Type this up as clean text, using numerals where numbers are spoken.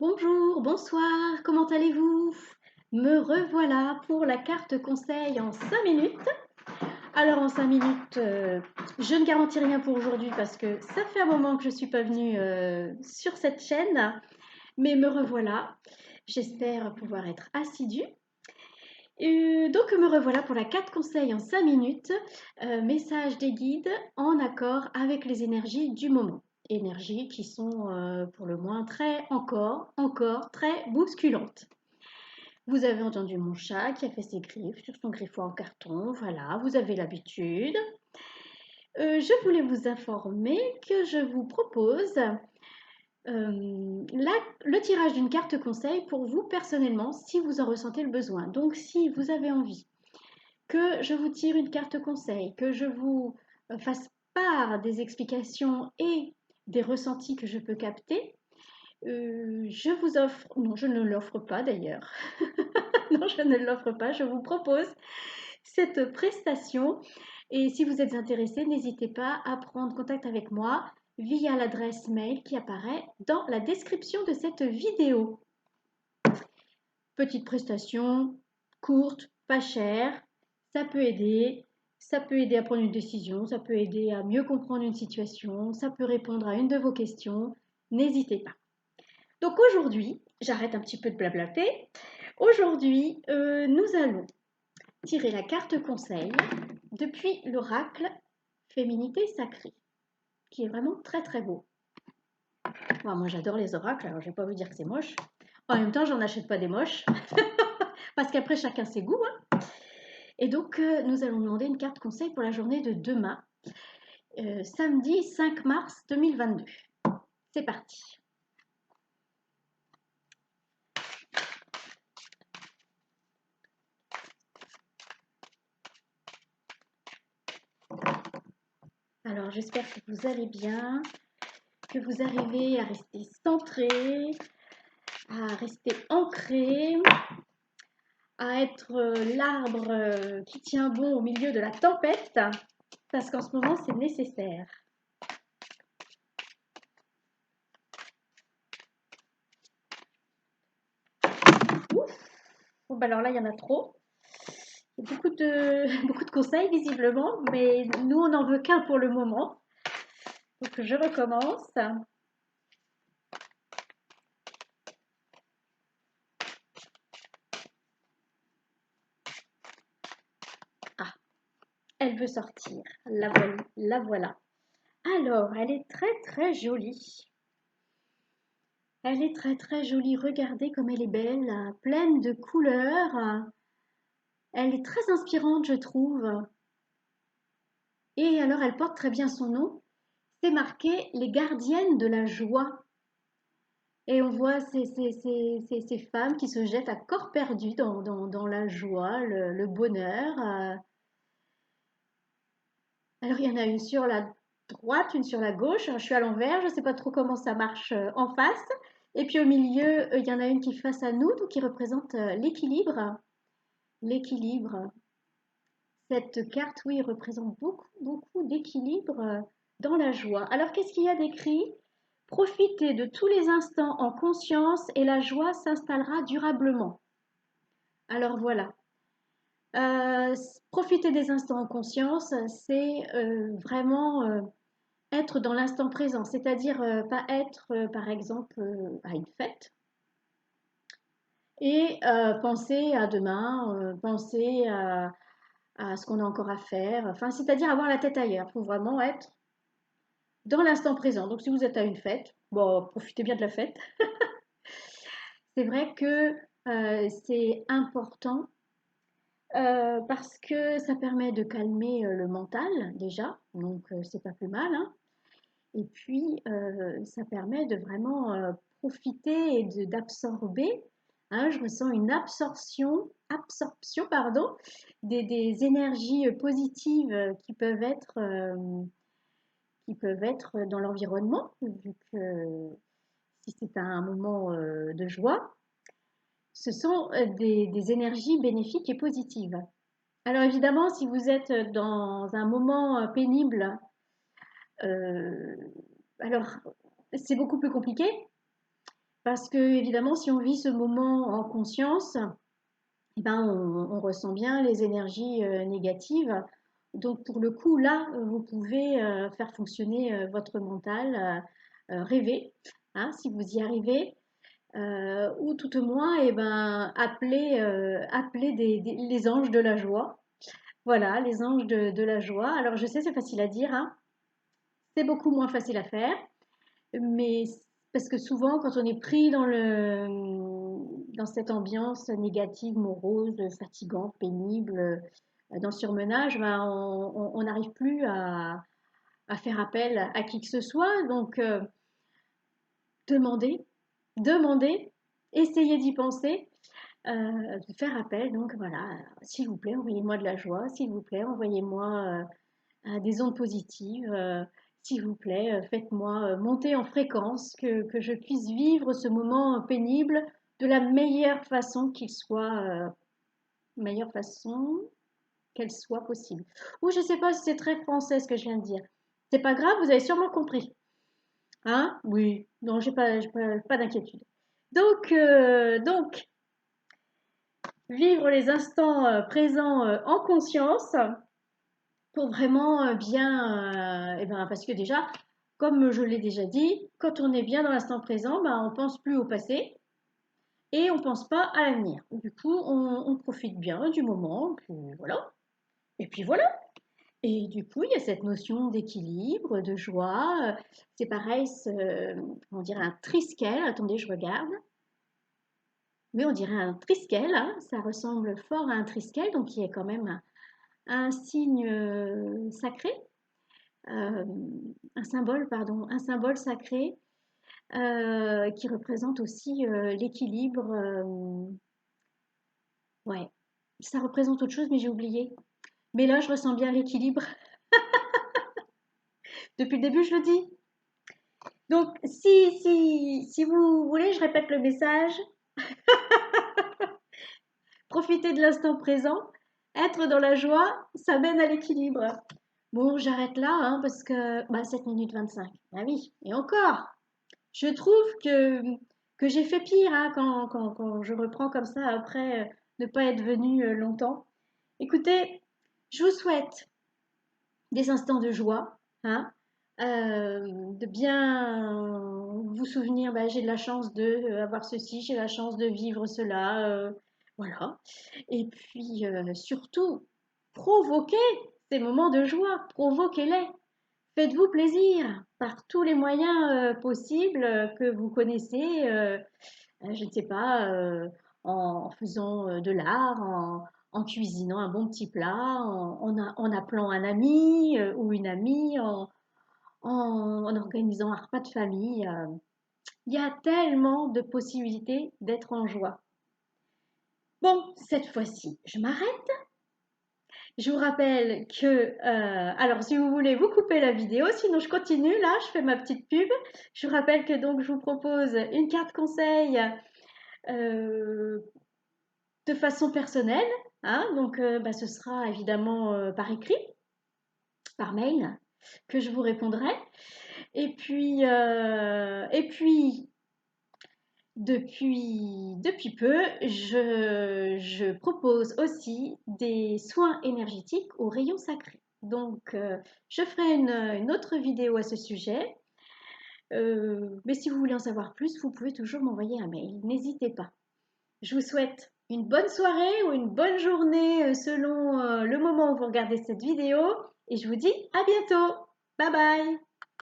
Bonjour, bonsoir, comment allez-vous? Me revoilà pour la carte conseil en 5 minutes. Alors en 5 minutes, je ne garantis rien pour aujourd'hui parce que ça fait un moment que je ne suis pas venue sur cette chaîne, mais me revoilà. J'espère pouvoir être assidue. Donc me revoilà pour la carte conseil en 5 minutes, message des guides en accord avec les énergies du moment. Énergies qui sont pour le moins encore très bousculantes. Vous avez entendu mon chat qui a fait ses griffes sur son griffoir en carton, voilà, vous avez l'habitude. Je voulais vous informer que je vous propose le tirage d'une carte conseil pour vous personnellement si vous en ressentez le besoin. Donc si vous avez envie que je vous tire une carte conseil, que je vous fasse part des explications et des ressentis que je peux capter, je vous offre, non, je ne l'offre pas d'ailleurs, non, je ne l'offre pas, je vous propose cette prestation. Et si vous êtes intéressé, n'hésitez pas à prendre contact avec moi via l'adresse mail qui apparaît dans la description de cette vidéo. Petite prestation, courte, pas chère, ça peut aider. Ça peut aider à prendre une décision, ça peut aider à mieux comprendre une situation, ça peut répondre à une de vos questions. N'hésitez pas. Donc aujourd'hui, j'arrête un petit peu de blablater. Aujourd'hui, nous allons tirer la carte conseil depuis l'oracle Féminité sacrée, qui est vraiment très très beau. Enfin, moi j'adore les oracles, alors je ne vais pas vous dire que c'est moche. En même temps, j'en achète pas des moches, parce qu'après chacun ses goûts. Hein. Et donc, nous allons demander une carte conseil pour la journée de demain, samedi 5 mars 2022. C'est parti. Alors, j'espère que vous allez bien, que vous arrivez à rester centré, à rester ancré, à être l'arbre qui tient bon au milieu de la tempête, parce qu'en ce moment, c'est nécessaire. Ouf. Bon, bah alors là, il y en a trop. Il y a beaucoup de conseils, visiblement, mais nous, on n'en veut qu'un pour le moment. Donc, je recommence. Ah, elle veut sortir. La voilà. Alors, elle est très très jolie. Elle est très très jolie. Regardez comme elle est belle, pleine de couleurs. Elle est très inspirante, je trouve. Et alors, elle porte très bien son nom. C'est marqué les gardiennes de la joie. Et on voit ces femmes qui se jettent à corps perdu dans la joie, le bonheur. Alors, il y en a une sur la droite, une sur la gauche. Alors, je suis à l'envers, je ne sais pas trop comment ça marche en face. Et puis au milieu, il y en a une qui est face à nous, donc qui représente l'équilibre. L'équilibre. Cette carte, oui, représente beaucoup d'équilibre dans la joie. Alors, qu'est-ce qu'il y a d'écrit? Profitez de tous les instants en conscience et la joie s'installera durablement. Alors voilà. Euh, Profiter des instants en conscience, c'est vraiment être dans l'instant présent, c'est-à-dire pas être, par exemple, à une fête et penser à demain, penser à ce qu'on a encore à faire, enfin, c'est-à-dire avoir la tête ailleurs. Il faut vraiment être dans l'instant présent. Donc, si vous êtes à une fête, bon, profitez bien de la fête. C'est vrai que c'est important parce que ça permet de calmer le mental déjà, donc c'est pas plus mal. Hein. Et puis, ça permet de vraiment profiter et d'absorber. Hein, je ressens une absorption pardon, des énergies positives qui peuvent être dans l'environnement, vu que si c'est un moment de joie, ce sont des énergies bénéfiques et positives. Alors évidemment, si vous êtes dans un moment pénible, euh, alors c'est beaucoup plus compliqué Parce que évidemment, si on vit ce moment en conscience, eh ben, on ressent bien les énergies négatives. Donc pour le coup, là, vous pouvez faire fonctionner votre mental, rêver, hein, si vous y arrivez, ou tout au moins, eh ben, appeler les anges de la joie. Voilà, les anges de la joie. Alors je sais, c'est facile à dire, hein, c'est beaucoup moins facile à faire, mais parce que souvent, quand on est pris dans cette ambiance négative, morose, fatigante, pénible, dans le surmenage, ben, on n'arrive plus à faire appel à qui que ce soit. Donc, demandez, demandez, essayez d'y penser, de faire appel. Donc voilà, s'il vous plaît, envoyez-moi de la joie, s'il vous plaît, envoyez-moi des ondes positives. S'il vous plaît, faites-moi monter en fréquence, que je puisse vivre ce moment pénible de la meilleure façon qu'il soit, meilleure façon qu'elle soit possible. Ou je ne sais pas si c'est très français ce que je viens de dire. C'est pas grave, vous avez sûrement compris. Hein? Oui, non, j'ai pas d'inquiétude. Donc, vivre les instants présents en conscience, pour vraiment bien, eh ben, parce que déjà, comme je l'ai déjà dit, quand on est bien dans l'instant présent, ben, on pense plus au passé et on pense pas à l'avenir. Du coup, on profite bien du moment, puis voilà. Et puis voilà. Et du coup, il y a cette notion d'équilibre, de joie. C'est pareil, on dirait un triskel. Attendez, je regarde. Oui, on dirait un triskel, hein. Ça ressemble fort à un triskel, donc qui est quand même un signe sacré. euh, un symbole, pardon, un symbole sacré qui représente aussi l'équilibre. Ouais, ça représente autre chose, mais j'ai oublié. Mais là, je ressens bien l'équilibre. Depuis le début, je le dis. Donc, si vous voulez, je répète le message. Profiter de l'instant présent, être dans la joie, ça mène à l'équilibre. Bon, j'arrête là, hein, parce que 7 minutes 25. Ah oui, et encore. Je trouve que j'ai fait pire, hein, quand je reprends comme ça après ne pas être venue longtemps. Écoutez, je vous souhaite des instants de joie, hein, de bien vous souvenir, j'ai de la chance de avoir ceci, j'ai la chance de vivre cela, voilà. Et puis surtout, provoquez ces moments de joie, provoquez-les. Faites-vous plaisir par tous les moyens possibles que vous connaissez, je ne sais pas, en faisant de l'art, en cuisinant un bon petit plat, en appelant un ami ou une amie, en organisant un repas de famille. Il y a tellement de possibilités d'être en joie. Bon, cette fois-ci, je m'arrête. Je vous rappelle que, alors si vous voulez, vous coupez la vidéo, sinon je continue, là, je fais ma petite pub. Je vous rappelle que donc je vous propose une carte conseil euh, de façon personnelle, hein, donc ce sera évidemment par écrit, par mail, que je vous répondrai. Et puis depuis peu, je propose aussi des soins énergétiques aux rayons sacrés. Donc, je ferai une autre vidéo à ce sujet. Mais si vous voulez en savoir plus, vous pouvez toujours m'envoyer un mail. N'hésitez pas. Je vous souhaite une bonne soirée ou une bonne journée selon le moment où vous regardez cette vidéo. Et je vous dis à bientôt. Bye bye.